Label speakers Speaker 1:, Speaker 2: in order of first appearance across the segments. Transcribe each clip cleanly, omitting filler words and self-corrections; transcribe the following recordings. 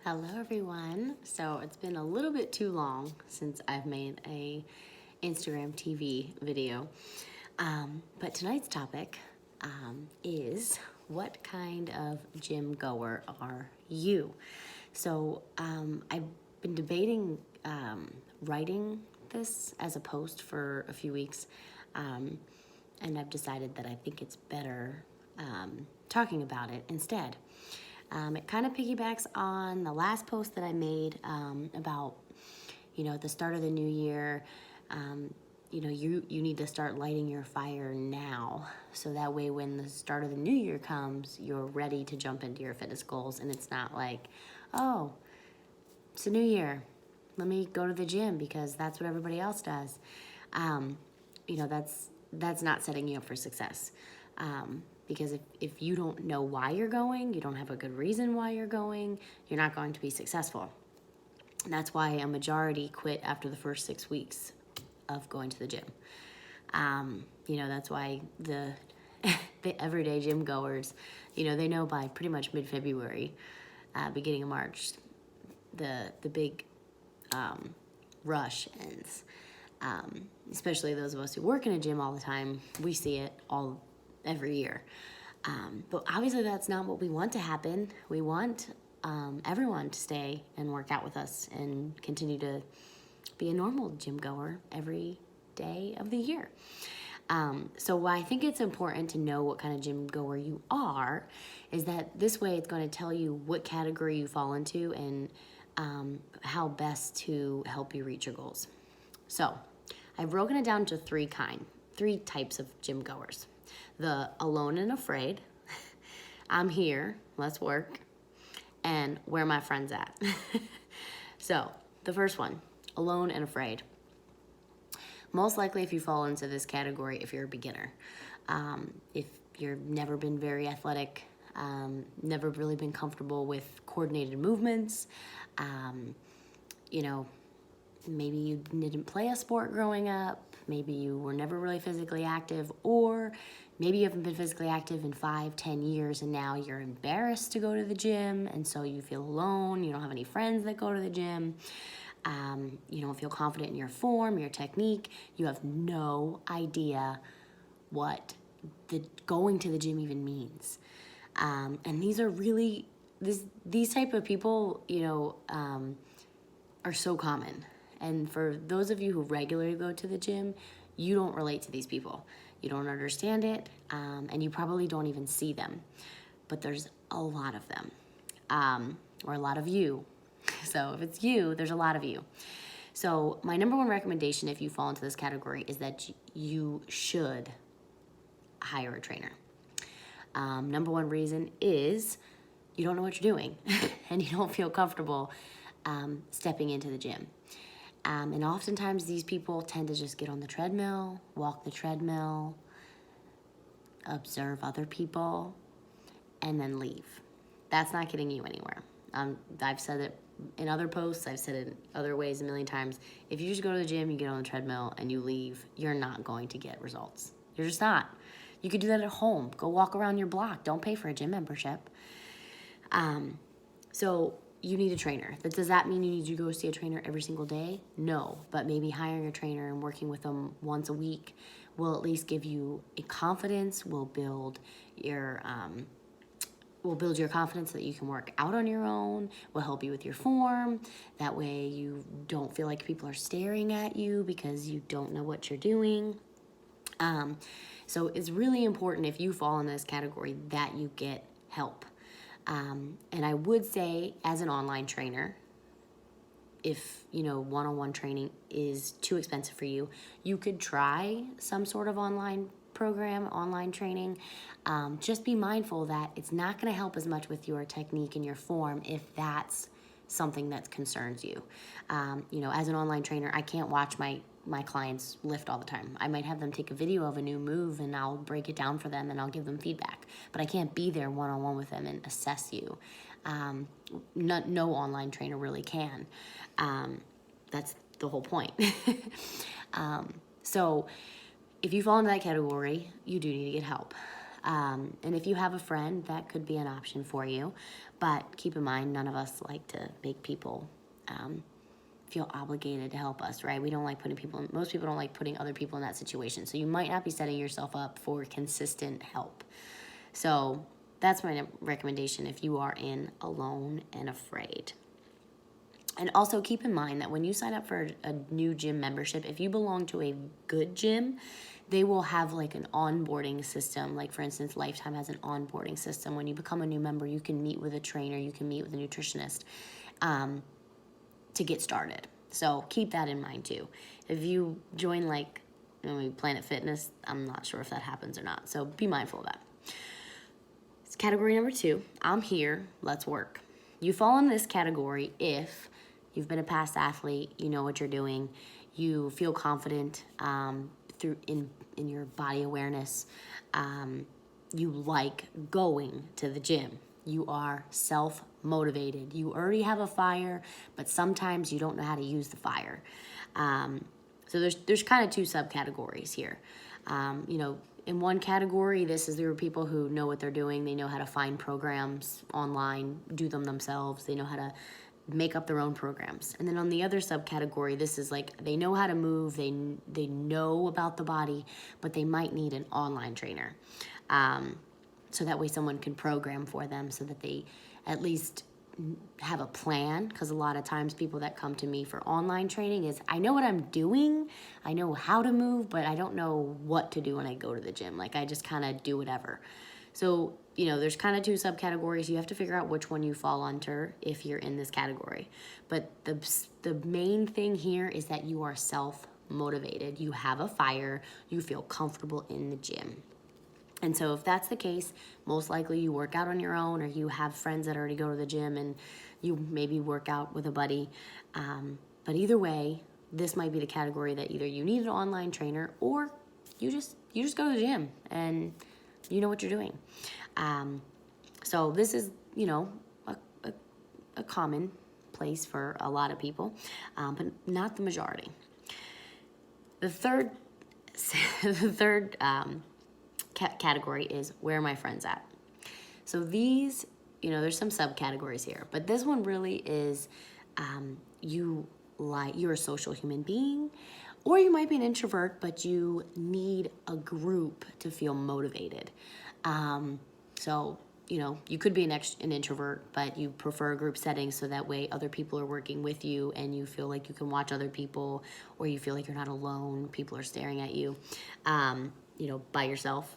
Speaker 1: Hello everyone. So it's been a little bit too long since I've made a Instagram TV video. But tonight's topic is what kind of gym goer are you? So I've been debating writing this as a post for a few weeks, and I've decided that I think it's better talking about it instead. It kind of piggybacks on the last post that I made about, the start of the new year. You need to start lighting your fire now. So that way when the start of the new year comes, you're ready to jump into your fitness goals. And it's not like, oh, it's a new year. Let me go to the gym because that's what everybody else does. That's not setting you up for success. Because if you don't know why you're going, you don't have a good reason why you're going, you're not going to be successful. And that's why a majority quit after the first 6 weeks of going to the gym. That's why the everyday gym goers, they know by pretty much mid-February, beginning of March, the big rush ends. Especially those of us who work in a gym all the time, we see it every year. But obviously that's not what we want to happen. We want everyone to stay and work out with us and continue to be a normal gym goer every day of the year. So why I think it's important to know what kind of gym goer you are is that this way it's going to tell you what category you fall into and how best to help you reach your goals. So I've broken it down to three types of gym goers. The alone and afraid, I'm here, let's work, and where my friends at. So the first one, alone and afraid. Most likely if you fall into this category, if you're a beginner, if you've never been very athletic, never really been comfortable with coordinated movements, maybe you didn't play a sport growing up, maybe you were never really physically active, or maybe you haven't been physically active in 5-10 years and now you're embarrassed to go to the gym and so you feel alone, you don't have any friends that go to the gym, you don't feel confident in your form, your technique, you have no idea what going to the gym even means. And these are really, these type of people, are so common. And for those of you who regularly go to the gym, you don't relate to these people. You don't understand it, and you probably don't even see them. But there's a lot of them, or a lot of you. So if it's you, there's a lot of you. So my number one recommendation if you fall into this category is that you should hire a trainer. Number one reason is you don't know what you're doing and you don't feel comfortable stepping into the gym. And oftentimes these people tend to just get on the treadmill, walk the treadmill, observe other people, and then leave. That's not getting you anywhere. I've said it in other posts, I've said it in other ways a million times. If you just go to the gym, you get on the treadmill, and you leave, you're not going to get results. You're just not. You could do that at home. Go walk around your block. Don't pay for a gym membership. So you need a trainer. Does that mean you need to go see a trainer every single day? No, but maybe hiring a trainer and working with them once a week will at least give you a confidence, will build your confidence that you can work out on your own, will help you with your form. That way you don't feel like people are staring at you because you don't know what you're doing. So it's really important if you fall in this category that you get help. And I would say as an online trainer, if, one-on-one training is too expensive for you, you could try some sort of online program, online training. Just be mindful that it's not going to help as much with your technique and your form if that's something that concerns you. As an online trainer, I can't watch my clients lift all the time. I might have them take a video of a new move and I'll break it down for them and I'll give them feedback. But I can't be there one-on-one with them and assess you. No online trainer really can. That's the whole point. So if you fall into that category, you do need to get help. And if you have a friend, that could be an option for you. But keep in mind, none of us like to make people feel obligated to help us, right? We don't like most people don't like putting other people in that situation. So you might not be setting yourself up for consistent help. So that's my recommendation if you are in alone and afraid. And also keep in mind that when you sign up for a new gym membership, if you belong to a good gym, they will have like an onboarding system. Like for instance, Lifetime has an onboarding system. When you become a new member, you can meet with a trainer, you can meet with a nutritionist to get started. So keep that in mind too. If you join like Planet Fitness, I'm not sure if that happens or not. So be mindful of that. It's category number 2. I'm here, let's work. You fall in this category if you've been a past athlete, you know what you're doing, you feel confident in your body awareness, you like going to the gym, you are self-motivated, you already have a fire, but sometimes you don't know how to use the fire. So there's kind of 2 subcategories here. In one category, there are people who know what they're doing. They know how to find programs online, do them themselves. They know how to make up their own programs. And then on the other subcategory, this is like they know how to move. They know about the body, but they might need an online trainer. So that way someone can program for them so that they at least have a plan, because a lot of times people that come to me for online training is, I know what I'm doing, I know how to move, but I don't know what to do when I go to the gym. Like I just kind of do whatever. So, there's kind of 2 subcategories. You have to figure out which one you fall under if you're in this category. But the main thing here is that you are self-motivated. You have a fire. You feel comfortable in the gym. And so if that's the case, most likely you work out on your own, or you have friends that already go to the gym and you maybe work out with a buddy. But either way, this might be the category that either you need an online trainer or you just go to the gym and you know what you're doing. So this is, a common place for a lot of people, but not the majority. The third category is, where are my friends at? So these, there's some subcategories here, but this one really is you're a social human being, or you might be an introvert, but you need a group to feel motivated. So you could be an introvert, but you prefer a group setting, so that way other people are working with you and you feel like you can watch other people, or you feel like you're not alone, people are staring at you. By yourself.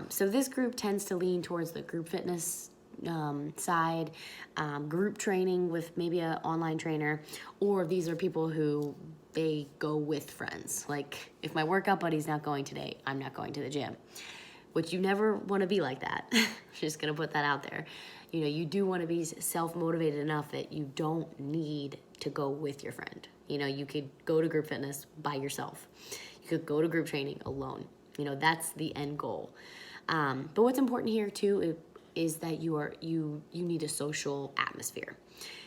Speaker 1: So this group tends to lean towards the group fitness side, group training with maybe an online trainer, or these are people who they go with friends. Like if my workout buddy's not going today, I'm not going to the gym, which you never want to be like that. Just going to put that out there. You do want to be self-motivated enough that you don't need to go with your friend. You could go to group fitness by yourself. You could go to group training alone. That's the end goal. But what's important here too is that you need a social atmosphere.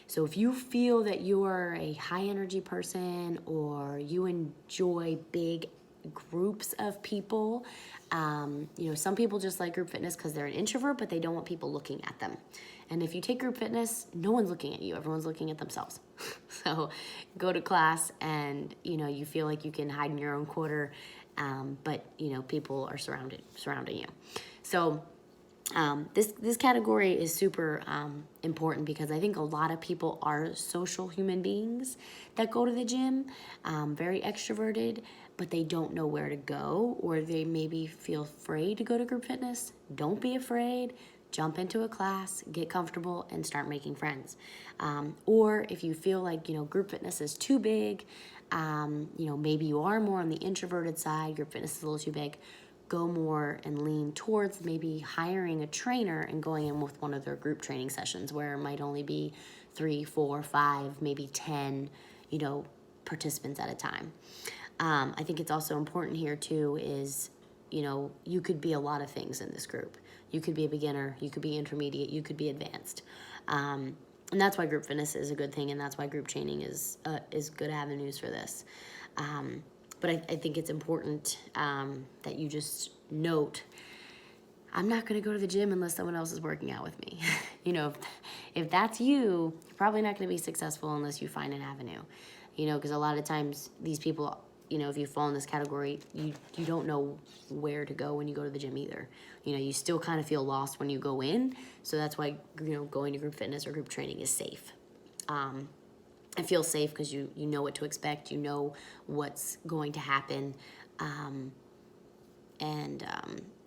Speaker 1: So if you feel that you are a high energy person, or you enjoy big groups of people, some people just like group fitness because they're an introvert, but they don't want people looking at them. And if you take group fitness, no one's looking at you, everyone's looking at themselves. So go to class and you feel like you can hide in your own quarter, but people are surrounding you. So this category is super important, because I think a lot of people are social human beings that go to the gym, very extroverted, but they don't know where to go, or they maybe feel afraid to go to group fitness. Don't be afraid. Jump into a class, get comfortable, and start making friends. Or if you feel like, group fitness is too big, maybe you are more on the introverted side, group fitness is a little too big, go more and lean towards maybe hiring a trainer and going in with one of their group training sessions, where it might only be 3, 4, 5, maybe 10, participants at a time. I think it's also important here too is, you could be a lot of things in this group. You could be a beginner, you could be intermediate, you could be advanced. And that's why group fitness is a good thing, and that's why group training is good avenues for this. But I think it's important that you just note I'm not going to go to the gym unless someone else is working out with me. You know, if that's you, you're probably not going to be successful unless you find an avenue. You know, because a lot of times these people, you know, if you fall in this category, you don't know where to go when you go to the gym either. You know, you still kind of feel lost when you go in. So that's why, you know, going to group fitness or group training is safe. It feels safe because you know what to expect. You know what's going to happen.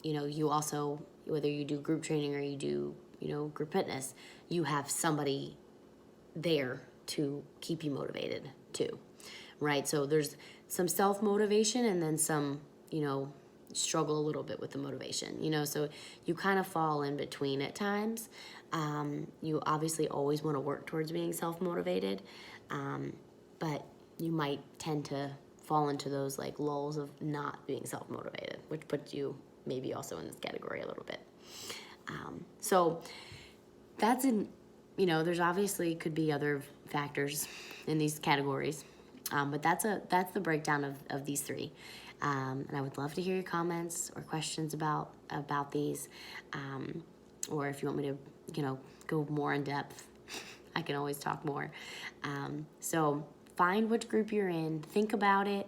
Speaker 1: You know, you also, whether you do group training or you do, you know, group fitness, you have somebody there to keep you motivated too, right? So there's some self-motivation and then some, you know, struggle a little bit with the motivation, you know, so you kind of fall in between at times. You obviously always want to work towards being self-motivated, but you might tend to fall into those like lulls of not being self-motivated, which puts you maybe also in this category a little bit. So that's in, you know, there's obviously could be other factors in these categories, but that's the breakdown of these three. And I would love to hear your comments or questions about these, or if you want me to, you know, go more in depth, I can always talk more. So find which group you're in, think about it,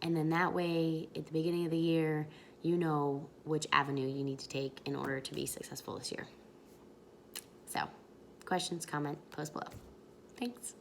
Speaker 1: and then that way, at the beginning of the year, you know which avenue you need to take in order to be successful this year. So, questions, comment, post below. Thanks.